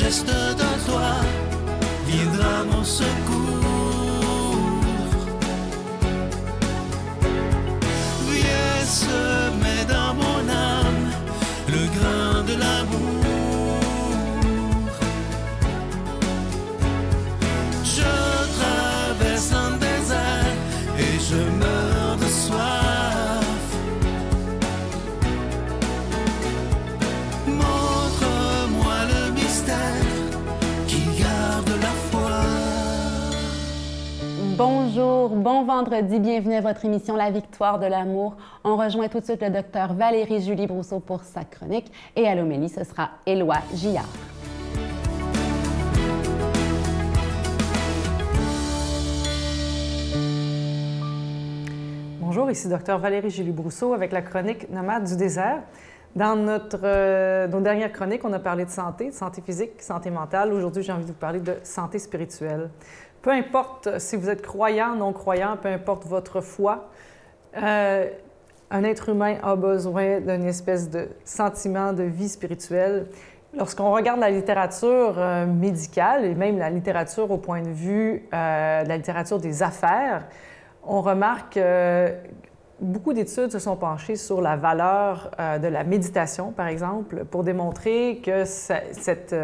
geste de toi viendra mon secours. Viens semer dans mon âme le grain de l'amour. Je traverse un désert et je meurs de soif. Montre-moi le mystère qui garde la foi. Bonjour, bon vendredi, bienvenue à votre émission La Victoire de l'amour. On rejoint tout de suite le docteur Valérie-Julie Brousseau pour sa chronique et à l'homélie, ce sera Éloi Gillard. Bonjour, ici Dr Valérie-Julie Brousseau avec la chronique Nomade du désert. Dans nos dernières chroniques, on a parlé de santé physique, santé mentale. Aujourd'hui, j'ai envie de vous parler de santé spirituelle. Peu importe si vous êtes croyant, non-croyant, peu importe votre foi, un être humain a besoin d'une espèce de sentiment de vie spirituelle. Lorsqu'on regarde la littérature médicale et même la littérature au point de vue de la littérature des affaires, on remarque beaucoup d'études se sont penchées sur la valeur de la méditation, par exemple, pour démontrer que cette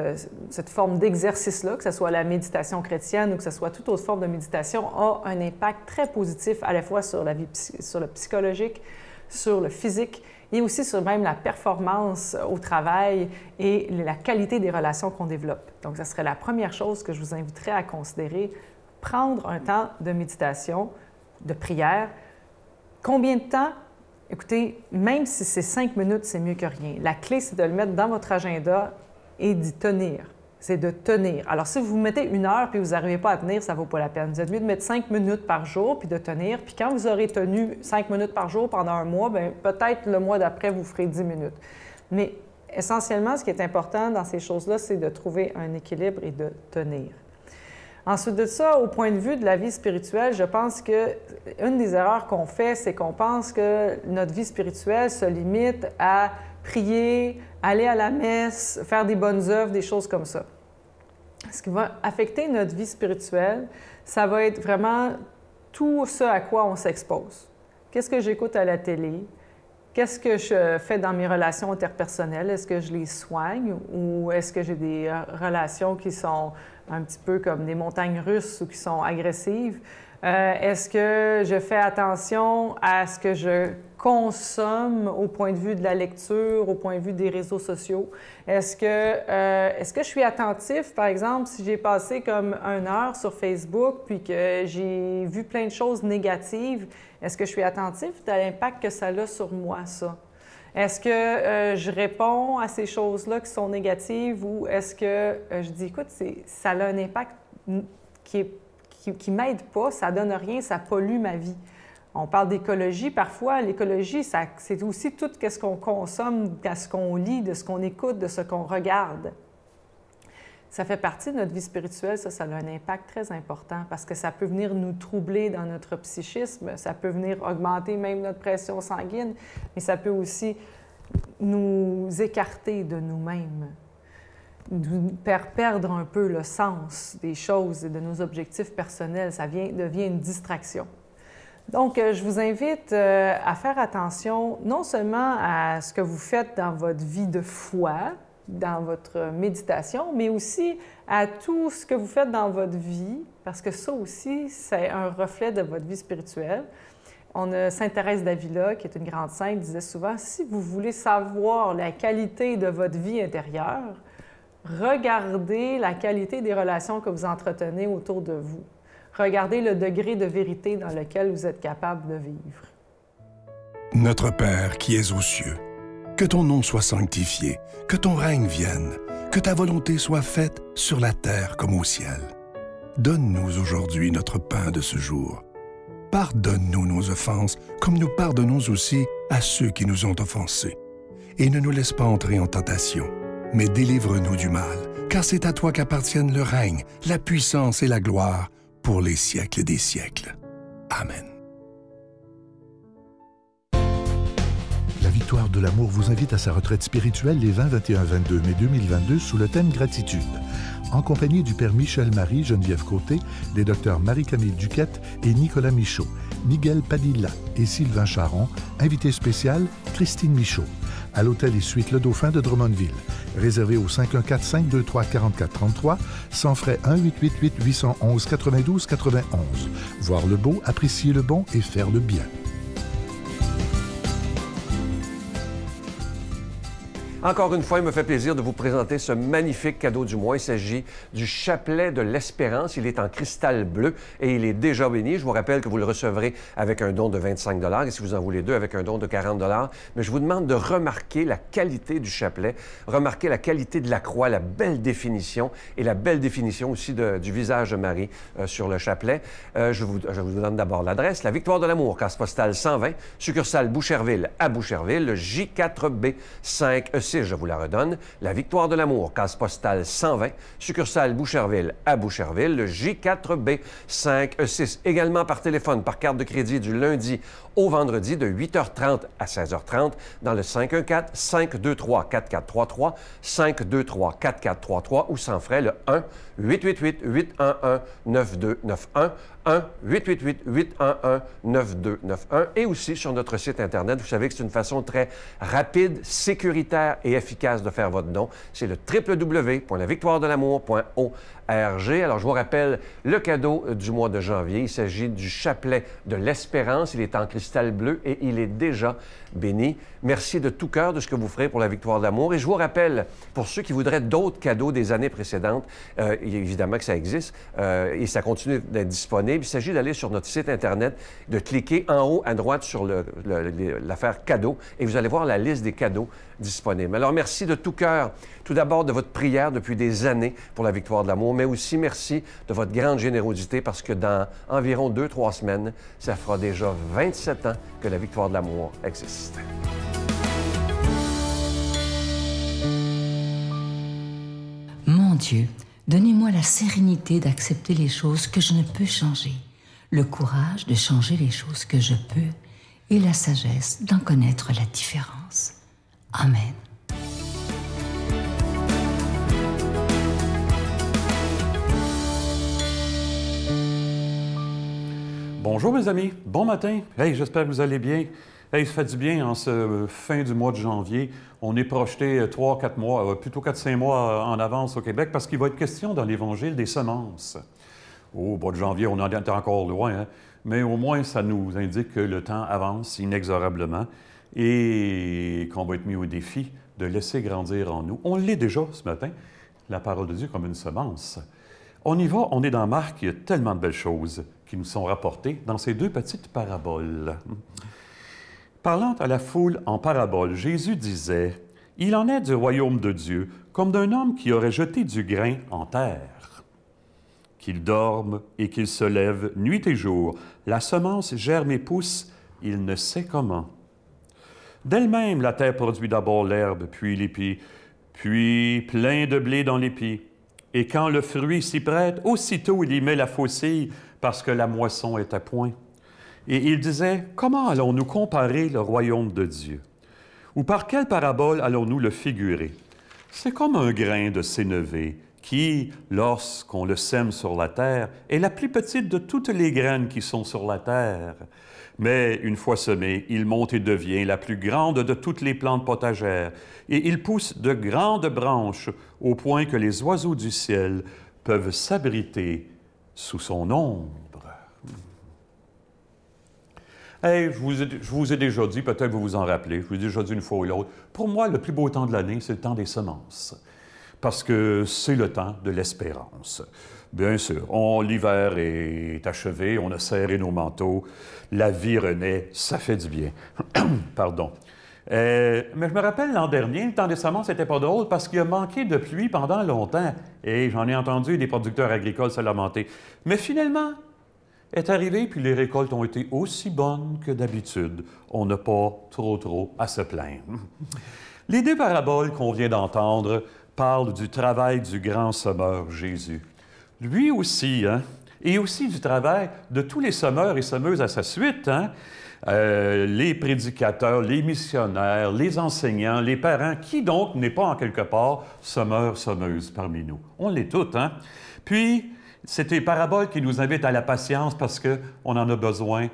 forme d'exercice-là, que ce soit la méditation chrétienne ou que ce soit toute autre forme de méditation, a un impact très positif à la fois sur la vie, sur le psychologique, sur le physique et aussi sur même la performance au travail et la qualité des relations qu'on développe. Donc, ça serait la première chose que je vous inviterais à considérer, prendre un temps de méditation, de prière. Combien de temps? Écoutez, même si c'est 5 minutes, c'est mieux que rien. La clé, c'est de le mettre dans votre agenda et d'y tenir. C'est de tenir. Alors, si vous mettez 1 heure puis vous n'arrivez pas à tenir, ça ne vaut pas la peine. Vous êtes mieux de mettre 5 minutes par jour puis de tenir. Puis quand vous aurez tenu 5 minutes par jour pendant un mois, bien, peut-être le mois d'après, vous ferez 10 minutes. Mais essentiellement, ce qui est important dans ces choses-là, c'est de trouver un équilibre et de tenir. Ensuite de ça, au point de vue de la vie spirituelle, je pense qu'une des erreurs qu'on fait, c'est qu'on pense que notre vie spirituelle se limite à prier, aller à la messe, faire des bonnes œuvres, des choses comme ça. Ce qui va affecter notre vie spirituelle, ça va être vraiment tout ce à quoi on s'expose. Qu'est-ce que j'écoute à la télé? Qu'est-ce que je fais dans mes relations interpersonnelles? Est-ce que je les soigne ou est-ce que j'ai des relations qui sont un petit peu comme des montagnes russes ou qui sont agressives? Est-ce que je fais attention à ce que je consomme au point de vue de la lecture, au point de vue des réseaux sociaux? Est-ce que je suis attentif, par exemple, si j'ai passé comme 1 heure sur Facebook puis que j'ai vu plein de choses négatives, est-ce que je suis attentif à l'impact que ça a sur moi, ça? Est-ce que je réponds à ces choses-là qui sont négatives ou est-ce que je dis, écoute, ça a un impact qui m'aide pas, ça donne rien, ça pollue ma vie. On parle d'écologie parfois. L'écologie, c'est aussi tout ce qu'on consomme, de ce qu'on lit, de ce qu'on écoute, de ce qu'on regarde. Ça fait partie de notre vie spirituelle, ça a un impact très important parce que ça peut venir nous troubler dans notre psychisme, ça peut venir augmenter même notre pression sanguine, mais ça peut aussi nous écarter de nous-mêmes, nous faire perdre un peu le sens des choses et de nos objectifs personnels. Ça devient une distraction. Donc, je vous invite à faire attention non seulement à ce que vous faites dans votre vie de foi, dans votre méditation, mais aussi à tout ce que vous faites dans votre vie, parce que ça aussi, c'est un reflet de votre vie spirituelle. Sainte Thérèse d'Avila, qui est une grande sainte, disait souvent, si vous voulez savoir la qualité de votre vie intérieure, regardez la qualité des relations que vous entretenez autour de vous. Regardez le degré de vérité dans lequel vous êtes capable de vivre. Notre Père qui es aux cieux, que ton nom soit sanctifié, que ton règne vienne, que ta volonté soit faite sur la terre comme au ciel. Donne-nous aujourd'hui notre pain de ce jour. Pardonne-nous nos offenses, comme nous pardonnons aussi à ceux qui nous ont offensés. Et ne nous laisse pas entrer en tentation, mais délivre-nous du mal, car c'est à toi qu'appartiennent le règne, la puissance et la gloire pour les siècles des siècles. Amen. Victoire de l'amour vous invite à sa retraite spirituelle les 20, 21, 22 mai 2022 sous le thème Gratitude. En compagnie du Père Michel-Marie Geneviève Côté, des docteurs Marie-Camille Duquette et Nicolas Michaud, Miguel Padilla et Sylvain Charon, invité spécial Christine Michaud, à l'hôtel et suite Le Dauphin de Drummondville. Réservé au 514-523-4433, sans frais 1-888-811-92-91. Voir le beau, apprécier le bon et faire le bien. Encore une fois, il me fait plaisir de vous présenter ce magnifique cadeau du mois. Il s'agit du chapelet de l'Espérance. Il est en cristal bleu et il est déjà béni. Je vous rappelle que vous le recevrez avec un don de 25 $ et si vous en voulez deux, avec un don de 40 $. Mais je vous demande de remarquer la qualité du chapelet, remarquer la qualité de la croix, la belle définition et la belle définition aussi du visage de Marie sur le chapelet. Je vous donne d'abord l'adresse. La Victoire de l'amour, case postale 120, succursale Boucherville à Boucherville, le J4B 5E6. Je vous la redonne. La Victoire de l'amour, case postale 120, succursale Boucherville à Boucherville, le J4B 5E6. Également par téléphone, par carte de crédit du lundi au vendredi de 8h30 à 16h30 dans le 514-523-4433, 523-4433 ou sans frais le 1-888-811-9291, 1-888-811-9291 et aussi sur notre site Internet. Vous savez que c'est une façon très rapide, sécuritaire et efficace de faire votre don. C'est le www.lavictoiredelamour.org. Alors, je vous rappelle le cadeau du mois de janvier. Il s'agit du chapelet de l'Espérance. Il est en cristal bleu et il est déjà béni. Merci de tout cœur de ce que vous ferez pour la Victoire de l'amour. Et je vous rappelle, pour ceux qui voudraient d'autres cadeaux des années précédentes, évidemment que ça existe et ça continue d'être disponible. Il s'agit d'aller sur notre site Internet, de cliquer en haut à droite sur l'affaire cadeaux et vous allez voir la liste des cadeaux disponibles. Alors, merci de tout cœur, tout d'abord de votre prière depuis des années pour la Victoire de l'amour, mais aussi merci de votre grande générosité parce que dans environ 2-3 semaines, ça fera déjà 27 ans que la Victoire de l'amour existe. Mon Dieu, donnez-moi la sérénité d'accepter les choses que je ne peux changer, le courage de changer les choses que je peux et la sagesse d'en connaître la différence. Amen. Bonjour mes amis, bon matin. Hey, j'espère que vous allez bien. Hey, ça fait du bien en ce fin du mois de janvier. On est projeté 3-4 mois, plutôt 4-5 mois en avance au Québec parce qu'il va être question dans l'Évangile des semences. Au mois de janvier, on en est encore loin, hein? Mais au moins ça nous indique que le temps avance inexorablement et qu'on va être mis au défi de laisser grandir en nous. On l'est déjà ce matin, la parole de Dieu comme une semence. On y va, on est dans Marc, il y a tellement de belles choses qui nous sont rapportées dans ces deux petites paraboles. Parlant à la foule en parabole, Jésus disait « Il en est du royaume de Dieu comme d'un homme qui aurait jeté du grain en terre. Qu'il dorme et qu'il se lève nuit et jour, la semence germe et pousse, il ne sait comment. D'elle-même, la terre produit d'abord l'herbe, puis l'épi, puis plein de blé dans l'épi. Et quand le fruit s'y prête, aussitôt il y met la faucille, parce que la moisson est à point. Et il disait, comment allons-nous comparer le royaume de Dieu? Ou par quelle parabole allons-nous le figurer? C'est comme un grain de sénévé qui, lorsqu'on le sème sur la terre, est la plus petite de toutes les graines qui sont sur la terre. Mais une fois semé, il monte et devient la plus grande de toutes les plantes potagères, et il pousse de grandes branches au point que les oiseaux du ciel peuvent s'abriter sous son ombre. Hey, je vous ai déjà dit, peut-être vous vous en rappelez, je vous ai déjà dit une fois ou l'autre, pour moi, le plus beau temps de l'année, c'est le temps des semences, parce que c'est le temps de l'espérance. Bien sûr, l'hiver est achevé, on a serré nos manteaux, la vie renaît, ça fait du bien. Pardon. Mais je me rappelle l'an dernier, le temps des semences, c'était pas drôle parce qu'il a manqué de pluie pendant longtemps. Et j'en ai entendu des producteurs agricoles se lamenter. Mais finalement, est arrivé, puis les récoltes ont été aussi bonnes que d'habitude. On n'a pas trop à se plaindre. Les deux paraboles qu'on vient d'entendre parlent du travail du grand semeur Jésus. Lui aussi, hein, et aussi du travail de tous les semeurs et semeuses à sa suite, hein? Les prédicateurs, les missionnaires, les enseignants, les parents, qui donc n'est pas en quelque part semeur, semeuse parmi nous? On l'est toutes, hein? Puis, c'est des paraboles qui nous invitent à la patience parce qu'on en a besoin.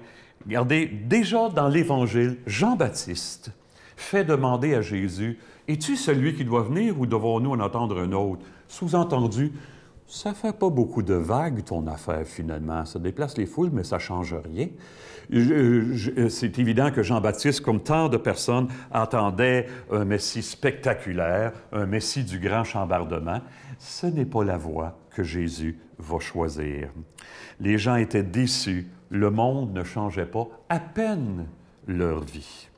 Regardez, déjà dans l'Évangile, Jean-Baptiste fait demander à Jésus, « Es-tu celui qui doit venir ou devons-nous en attendre un autre? » Sous-entendu, ça fait pas beaucoup de vagues, ton affaire, finalement. Ça déplace les foules, mais ça change rien. C'est évident que Jean-Baptiste, comme tant de personnes, attendait un Messie spectaculaire, un Messie du grand chambardement. Ce n'est pas la voie que Jésus va choisir. Les gens étaient déçus. Le monde ne changeait pas à peine leur vie.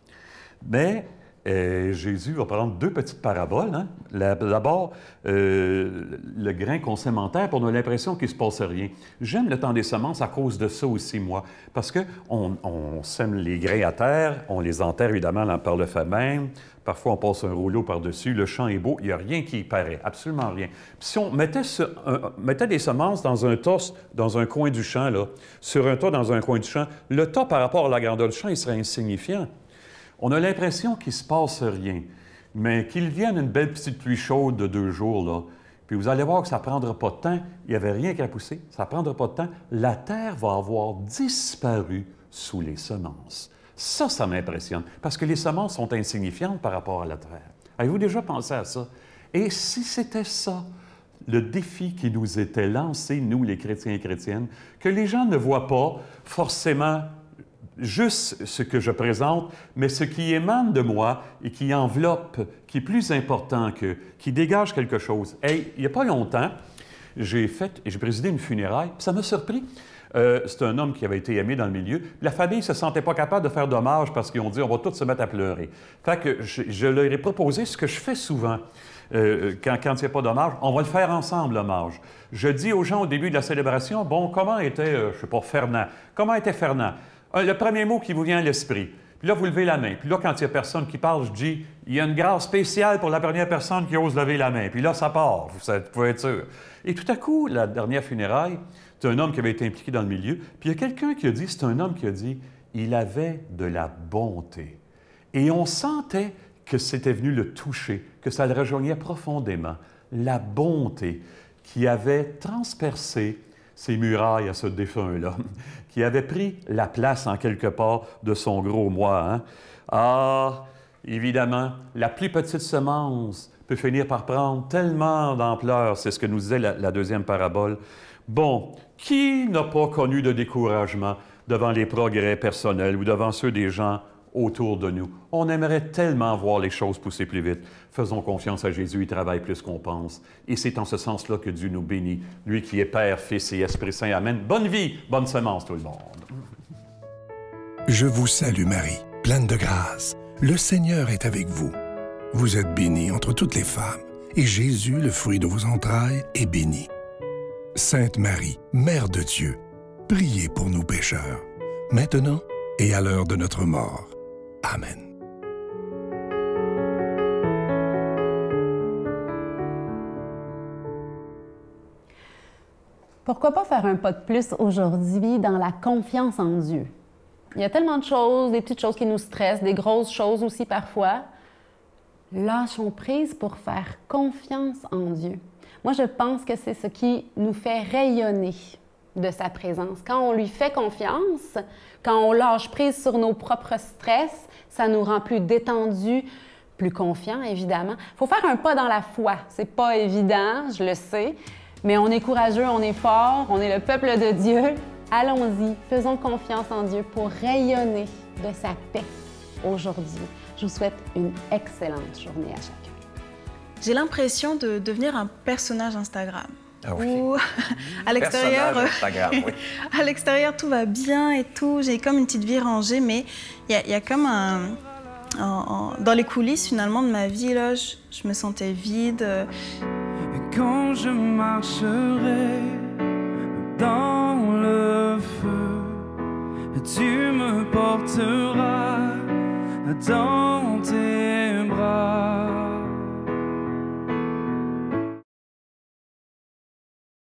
Mais Jésus va prendre deux petites paraboles. Hein? D'abord, le grain qu'on sème en terre, on a l'impression qu'il ne se passe rien. J'aime le temps des semences à cause de ça aussi, moi, parce qu'on sème les grains à terre, on les enterre évidemment par le fait même. Parfois, on passe un rouleau par-dessus, le champ est beau, il n'y a rien qui y paraît, absolument rien. Puis si on mettait des semences dans un tas, dans un coin du champ, là, sur un tas dans un coin du champ, le tas par rapport à la grandeur du champ, il serait insignifiant. On a l'impression qu'il ne se passe rien, mais qu'il vienne une belle petite pluie chaude de 2 jours, là, puis vous allez voir que ça ne prendra pas de temps, il n'y avait rien qu'à pousser, ça ne prendra pas de temps, la terre va avoir disparu sous les semences. Ça m'impressionne, parce que les semences sont insignifiantes par rapport à la terre. Avez-vous déjà pensé à ça? Et si c'était ça, le défi qui nous était lancé, nous, les chrétiens et chrétiennes, que les gens ne voient pas forcément juste ce que je présente, mais ce qui émane de moi et qui enveloppe, qui est plus important qu'eux, qui dégage quelque chose. Hey, il n'y a pas longtemps, j'ai présidé une funéraille, puis ça m'a surpris. C'est un homme qui avait été aimé dans le milieu. La famille ne se sentait pas capable de faire d'hommage parce qu'ils ont dit « on va tous se mettre à pleurer ». Fait que je leur ai proposé ce que je fais souvent. Quand il n'y a pas d'hommage, on va le faire ensemble, l'hommage. Je dis aux gens au début de la célébration « bon, comment était, je ne sais pas, Fernand? Comment était Fernand? » Le premier mot qui vous vient à l'esprit. Puis là, vous levez la main. Puis là, quand il n'y a personne qui parle, je dis « il y a une grâce spéciale pour la première personne qui ose lever la main. » Puis là, ça part, vous pouvez être sûr. Et tout à coup, la dernière funéraille, c'est un homme qui avait été impliqué dans le milieu. Puis il y a quelqu'un qui a dit, c'est un homme qui a dit, il avait de la bonté. Et on sentait que c'était venu le toucher, que ça le rejoignait profondément. La bonté qui avait transpercé ces murailles à ce défunt-là, qui avait pris la place en quelque part de son gros moi. Hein? Ah, évidemment, la plus petite semence peut finir par prendre tellement d'ampleur. C'est ce que nous disait la deuxième parabole. Bon, qui n'a pas connu de découragement devant les progrès personnels ou devant ceux des gens autour de nous? On aimerait tellement voir les choses pousser plus vite. Faisons confiance à Jésus, il travaille plus qu'on pense. Et c'est en ce sens-là que Dieu nous bénit, lui qui est Père, Fils et Esprit Saint. Amen. Bonne vie, bonne semence tout le monde. Je vous salue Marie, pleine de grâce. Le Seigneur est avec vous. Vous êtes bénie entre toutes les femmes, et Jésus, le fruit de vos entrailles, est béni. Sainte Marie, Mère de Dieu, priez pour nous pécheurs, maintenant et à l'heure de notre mort. Amen. Pourquoi pas faire un pas de plus aujourd'hui dans la confiance en Dieu? Il y a tellement de choses, des petites choses qui nous stressent, des grosses choses aussi parfois. Lâchons prise pour faire confiance en Dieu. Moi, je pense que c'est ce qui nous fait rayonner de sa présence. Quand on lui fait confiance, quand on lâche prise sur nos propres stress, ça nous rend plus détendus, plus confiants, évidemment. Il faut faire un pas dans la foi. C'est pas évident, je le sais, mais on est courageux, on est fort, on est le peuple de Dieu. Allons-y, faisons confiance en Dieu pour rayonner de sa paix aujourd'hui. Je vous souhaite une excellente journée à chacun. J'ai l'impression de devenir un personnage Instagram. Ah oui. Où, à l'extérieur, oui. à l'extérieur, tout va bien et tout. J'ai comme une petite vie rangée, mais il y a comme un... dans les coulisses, finalement, de ma vie, là, je me sentais vide. Et quand je marcherai dans le feu, tu me porteras dans